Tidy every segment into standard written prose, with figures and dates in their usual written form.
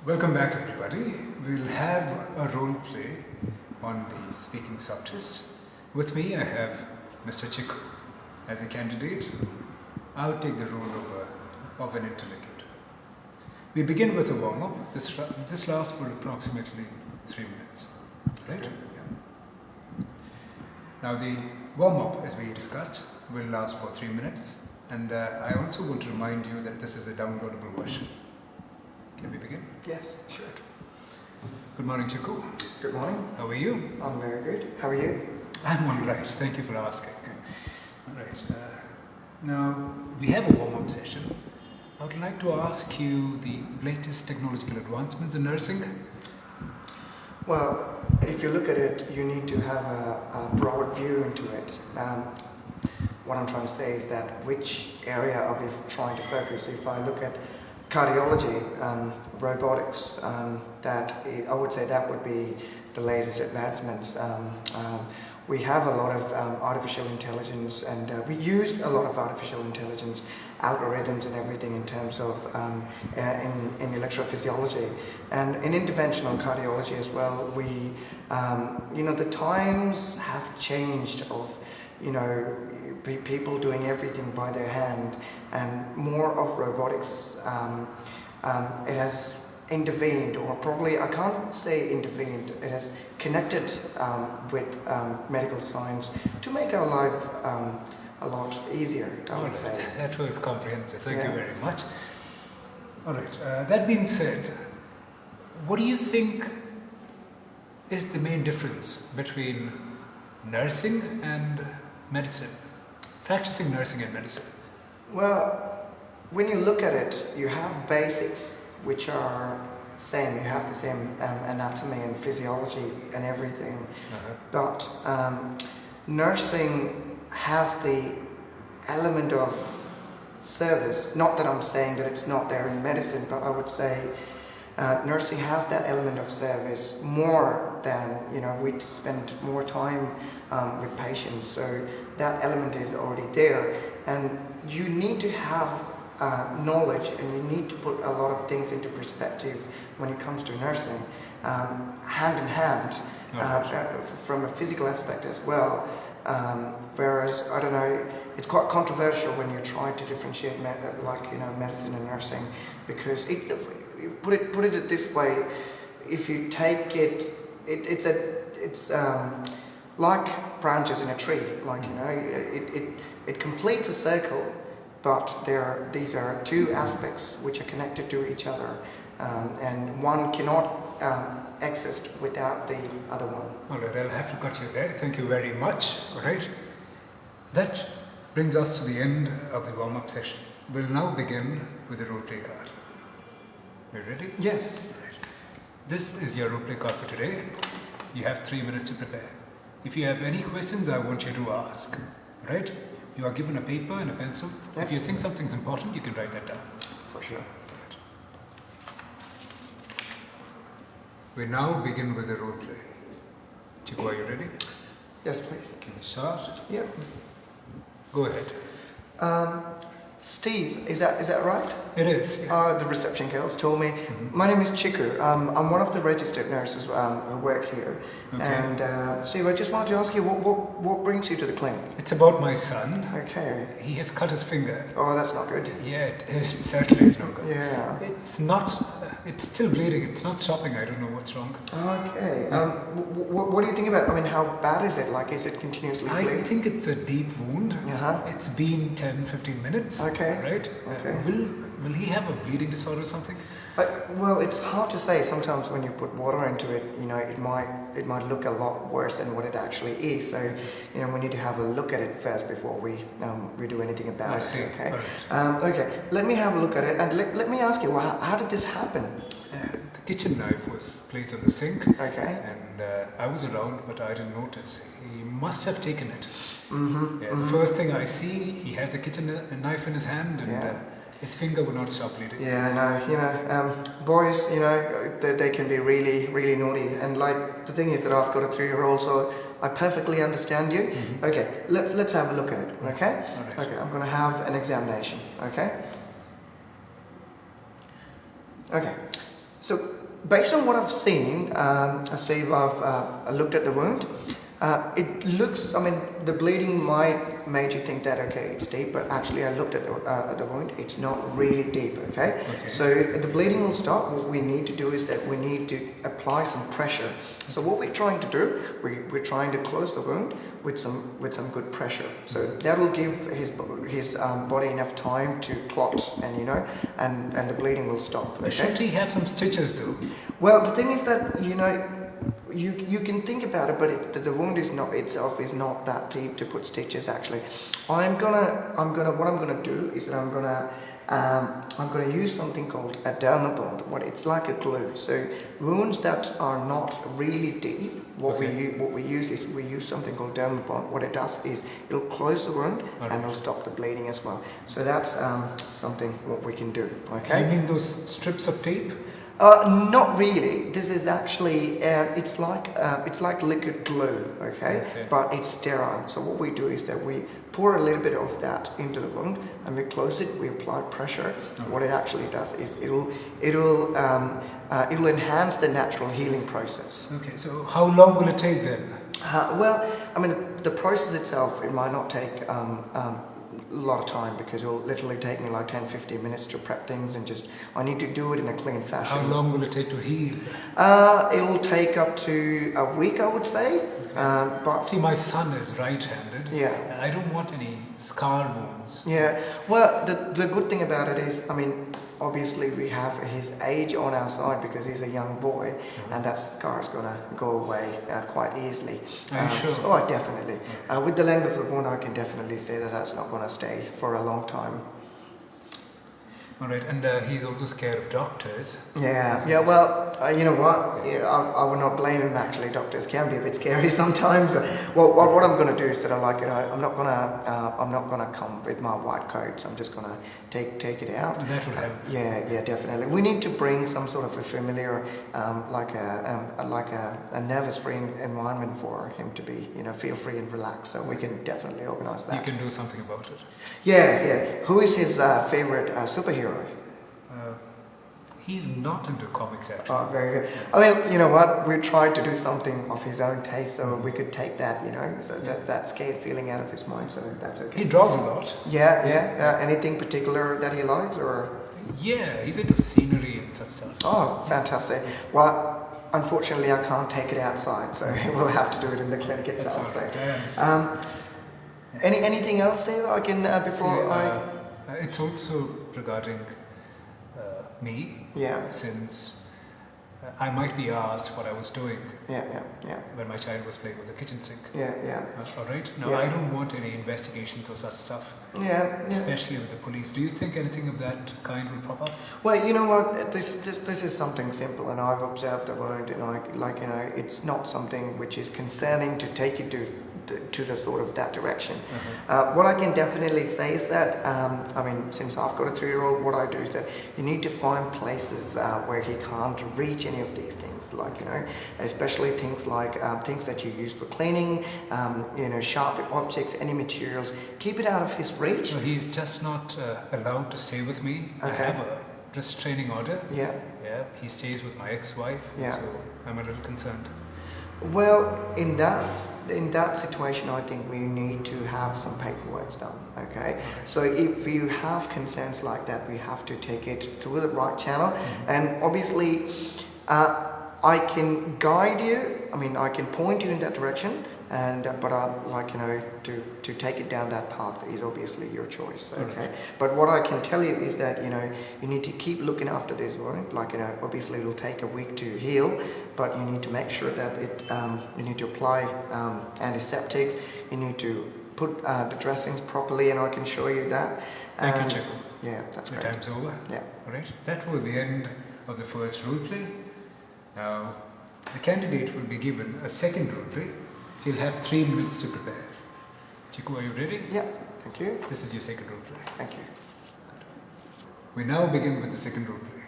Welcome back, everybody. We'll have a role play on the speaking subtest. With me, I have Mr. Chiku. As a candidate, I'll take the role of an interlocutor. We begin with a warm-up. This lasts for approximately 3 minutes. Right? Yeah. Now, the warm-up, as we discussed, will last for 3 minutes. And I also want to remind you that this is a downloadable version. Can we begin? Yes. Sure. Good morning, Chiku. Good morning. How are you? I'm very good. How are you? I'm all right. Thank you for asking. All right. Now, we have a warm-up session. I would like to ask you the latest technological advancements in nursing. Well, if you look at it, you need to have a broad view into it. What I'm trying to say is that which area are we trying to focus? If I look at cardiology, robotics, I would say that would be the latest advancements. We have a lot of artificial intelligence, and we use a lot of artificial intelligence algorithms and everything in terms of in electrophysiology and in interventional cardiology as well. We, the times have changed of, people doing everything by their hand, and more of robotics. It has intervened, or probably, I can't say intervened, it has connected with medical science to make our life a lot easier, I would say. That was comprehensive. Thank you very much. All right. That being said, what do you think is the main difference between nursing and medicine? Practicing nursing and medicine? Well, when you look at it, you have basics which are same. You have the same anatomy and physiology and everything. But nursing has the element of service. Not that I'm saying that it's not there in medicine, but I would say nursing has that element of service more than, we spend more time with patients. So that element is already there. And you need to have knowledge, and you need to put a lot of things into perspective when it comes to nursing, hand in hand, from a physical aspect as well. Whereas, I don't know, it's quite controversial when you try to differentiate medicine and nursing, because put it this way, if you take it's like branches in a tree, it completes a circle, but these are two aspects which are connected to each other, and one cannot exist without the other one. All right, I'll have to cut you there. Thank you very much. All right. That brings us to the end of the warm-up session. We'll now begin with the roleplay card. Are you ready? Yes. All right. This is your roleplay card for today. You have 3 minutes to prepare. If you have any questions, I want you to ask. All right? You are given a paper and a pencil. Yep. If you think something's important, you can write that down. For sure. We now begin with the role play. Chiku, are you ready? Yes, please. Can we start? Yep. Go ahead. Steve, is that right? It is. Yeah. The reception girls told me. My name is Chiku. I'm one of the registered nurses who work here. Okay. And Steve, I just wanted to ask you, what brings you to the clinic? It's about my son. Okay. He has cut his finger. Oh, that's not good. Yeah, it certainly is not good. Yeah. It's not. It's still bleeding. It's not stopping. I don't know what's wrong. Okay. What do you think about it? I mean, how bad is it? Like, is it continuously bleeding? I think it's a deep wound. It's been 10-15 minutes. Okay. Right? Okay. Will he have a bleeding disorder or something? Well, it's hard to say. Sometimes when you put water into it, it might look a lot worse than what it actually is. So, we need to have a look at it first before we do anything about it. I see. Okay. Right. Okay. Let me have a look at it, and let me ask you, how did this happen? The kitchen knife was placed on the sink. Okay. And I was around, but I didn't notice. He must have taken it. Mm-hmm. Yeah, the first thing I see, he has the kitchen knife in his hand, and his finger would not stop bleeding. Yeah, no, boys, they can be really, really naughty. And the thing is that I've got a 3-year-old, so I perfectly understand you. Mm-hmm. Okay, let's have a look at it. Okay. All right. Okay, I'm going to have an examination. Okay. Okay. So, based on what I've seen, Steve, I've looked at the wound. It looks, I mean, the bleeding might make you think that, okay, it's deep, but actually I looked at the wound, it's not really deep, okay? So the bleeding will stop. What we need to do is that we need to apply some pressure. So what we're trying to do, we're trying to close the wound with some good pressure. So that'll give his body enough time to clot, and you know, and the bleeding will stop. Okay? Should he have some stitches though? Well, the thing is that, you know, you can think about it, but the wound is not itself is not that deep to put stitches. Actually, what I'm gonna do is that I'm gonna use something called a dermabond. It's like a glue. So wounds that are not really deep, what we use is we use something called dermabond. What it does is it'll close the wound and it'll stop the bleeding as well. So that's something what we can do. Okay. You mean those strips of tape? Not really. This is actually it's like liquid glue, okay? But it's sterile. So what we do is that we pour a little bit of that into the wound and we close it. We apply pressure. What it actually does is it'll enhance the natural healing process. Okay. So how long will it take then? Well, I mean the process itself, it might not take a lot of time, because it will literally take me like 10-15 minutes to prep things, and just I need to do it in a clean fashion. How long will it take to heal? It'll take up to a week, I would say. But see, my son is right-handed. Yeah. I don't want any scar wounds. Yeah. Well, the good thing about it is, I mean, obviously we have his age on our side because he's a young boy, and that scar is gonna go away quite easily. Are you sure? Oh, definitely. With the length of the wound, I can definitely say that that's not gonna stay for a long time. All right, and he's also scared of doctors. Yeah. Well, you know what? Yeah, I would not blame him. Actually, doctors can be a bit scary sometimes. Well, what I'm going to do is that I'm not gonna come with my white coat. So I'm just gonna take it out. That will help. Yeah, definitely. We need to bring some sort of a familiar, like a nervous-free environment for him to be, you know, feel free and relaxed. So we can definitely organize that. You can do something about it. Yeah. Who is his favorite superhero? He's not into comics actually. Oh, very good. I mean, you know what? We tried to do something of his own taste, so we could take that, you know, so that scared feeling out of his mind. So that's okay. He draws a lot. Yeah. Anything particular that he likes, or? Yeah, he's into scenery and such stuff. Oh, fantastic. Well, unfortunately, I can't take it outside, so we'll have to do it in the clinic itself. That's all right. I So, understand. anything else, Dave? I can before it's also regarding me. Yeah. Since I might be asked what I was doing. Yeah. When my child was playing with the kitchen sink. Yeah. All right. Now I don't want any investigations or such stuff. Yeah. Especially with the police. Do you think anything of that kind will pop up? Well, you know what? This is something simple, and I've observed the wound, and it's not something which is concerning to take you to the sort of that direction. What I can definitely say is that, I mean, since I've got a 3-year-old, what I do is that you need to find places where he can't reach any of these things, like, you know, especially things like things that you use for cleaning, you know, sharp objects, any materials. Keep it out of his reach. No, he's just not allowed to stay with me. Okay. I have a restraining order. Yeah. He stays with my ex-wife. Yeah. So I'm a little concerned. Well, in that situation, I think we need to have some paperwork done. Okay, so if you have concerns like that, we have to take it through the right channel, and obviously, I can guide you. I mean, I can point you in that direction, and but like, you know, to take it down that path is obviously your choice. Okay, but what I can tell you is that, you know, you need to keep looking after this wound. Like, you know, obviously it'll take a week to heal, but you need to make sure that you need to apply antiseptics. You need to put the dressings properly, and I can show you that. Thank you, Chico. Yeah, that's great. The time's over. Yeah. All right. That was the end of the first role play. Now, the candidate will be given a second role play. He'll have 3 minutes to prepare. Chico, are you ready? Yeah, thank you. This is your second role play. Thank you. We now begin with the second role play.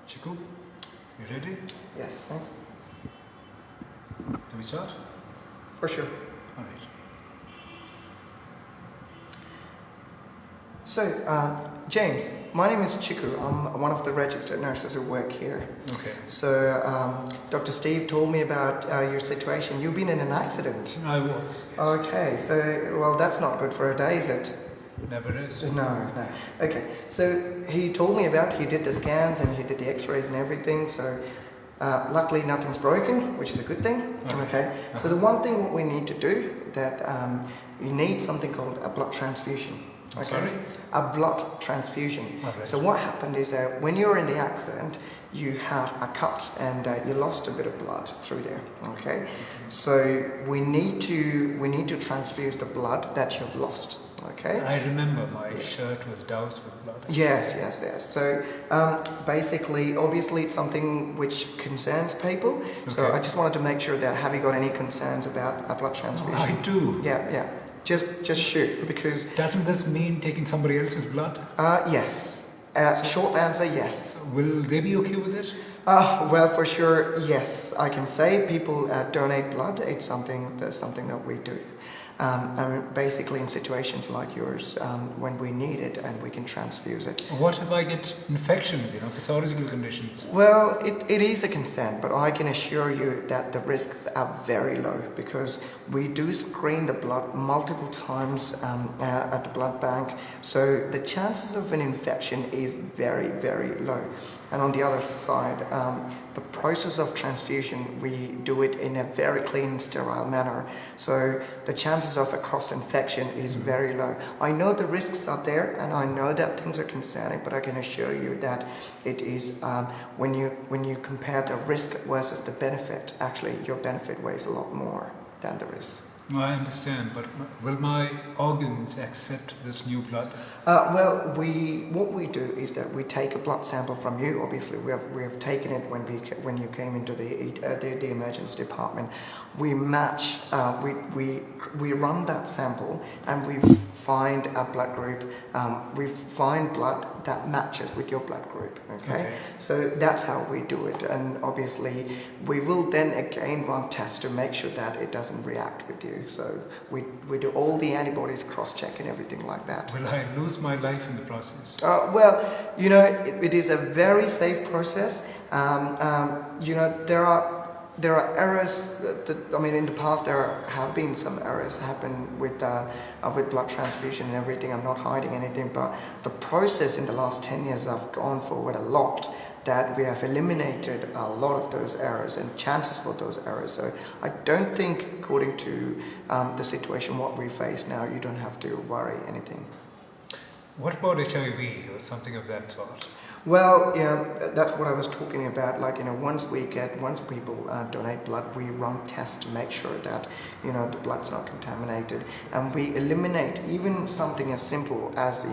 Chico, you ready? Yes, thanks. Do we start? For sure. All right. So, James, my name is Chiku. I'm one of the registered nurses who work here. Okay. So, Dr. Steve told me about your situation. You've been in an accident. I was. Okay, so, well, that's not good for a day, is it? Never is. No. Okay, so he told me he did the scans and he did the x-rays and everything, so luckily nothing's broken, which is a good thing. Okay. So the one thing what we need to do, that you need something called a blood transfusion. Okay? Sorry? A blood transfusion. Okay. So what happened is that when you were in the accident, you had a cut and you lost a bit of blood through there. Okay. So we need to transfuse the blood that you've lost. Okay. I remember my shirt was doused with blood. Yes. So basically, obviously, it's something which concerns people. Okay. So I just wanted to make sure that have you got any concerns about a blood transfusion? I do. Yeah. Just shoot, because doesn't this mean taking somebody else's blood? Yes. Short answer, yes. Will they be okay with it? Well, for sure, yes. I can say people donate blood. It's something that we do. I mean, basically, in situations like yours, when we need it and we can transfuse it. What if I get infections, pathological conditions? Well, it is a concern, but I can assure you that the risks are very low, because we do screen the blood multiple times at the blood bank. So the chances of an infection is very, very low. And on the other side, the process of transfusion, we do it in a very clean, sterile manner. So the chances of a cross-infection is very low. I know the risks are there, and I know that things are concerning, but I can assure you that it is, when you compare the risk versus the benefit, actually your benefit weighs a lot more than the risk. No, I understand, but will my organs accept this new blood? Well, what we do is that we take a blood sample from you. Obviously, we have taken it when you came into the emergency department. We match, we run that sample, and we find a blood group. We find blood that matches with your blood group. Okay? So that's how we do it, and obviously we will then again run tests to make sure that it doesn't react with you. So we do all the antibodies cross-check and everything like that. Will I lose my life in the process? Well, it is a very safe process. There are errors. In the past there have been some errors happen with blood transfusion and everything. I'm not hiding anything, but the process in the last 10 years have gone forward a lot, that we have eliminated a lot of those errors and chances for those errors. So I don't think, according to the situation what we face now, you don't have to worry anything. What about HIV or something of that sort? Well, that's what I was talking about. Once people donate blood, we run tests to make sure that, the blood's not contaminated. And we eliminate even something as simple as,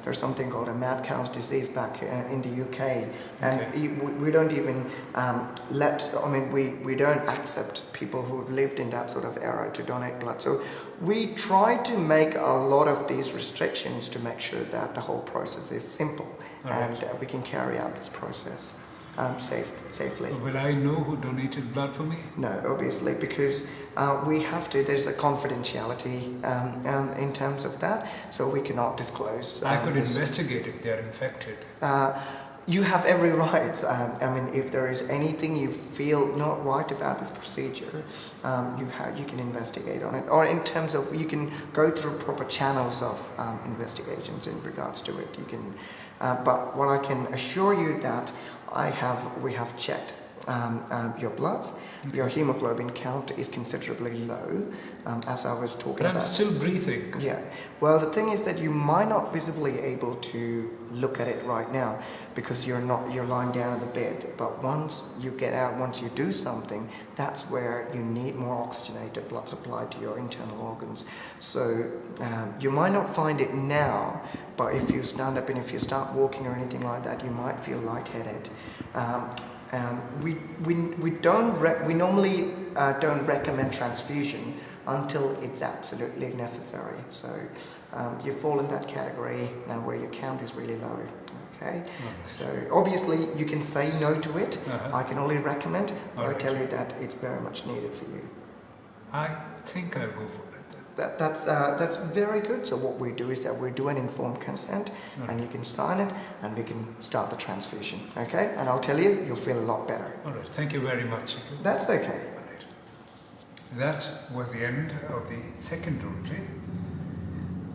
there's something called a mad cow's disease back in the UK. And we don't even we don't accept people who've lived in that sort of era to donate blood. So we try to make a lot of these restrictions to make sure that the whole process is simple. And we can carry out this process safely. Will I know who donated blood for me? No, obviously, because we have to. There's a confidentiality in terms of that, so we cannot disclose. I could investigate if they are infected. You have every right. If there is anything you feel not right about this procedure, you can investigate on it. Or in terms of, you can go through proper channels of investigations in regards to it. You can, but what I can assure you that we have checked your bloods. Your hemoglobin count is considerably low, as I was talking about. But I'm still breathing. Yeah. Well, the thing is that you might not visibly able to look at it right now, because you're lying down on the bed. But once you get out, once you do something, that's where you need more oxygenated blood supply to your internal organs. So you might not find it now, but if you stand up and if you start walking or anything like that, you might feel lightheaded. We normally don't recommend transfusion until it's absolutely necessary. So you fall in that category and where your count is really low. Okay, so obviously you can say no to it. I can only recommend, but I tell you that it's very much needed for you. I think I'll go for it then. That's very good. So what we do is that we do an informed consent, and you can sign it, and we can start the transfusion. Okay, and I'll tell you, you'll feel a lot better. All right. Thank you very much, Chiku. That's okay. All right. That was the end of the second roleplay,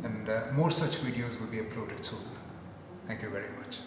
and more such videos will be uploaded soon. Thank you very much.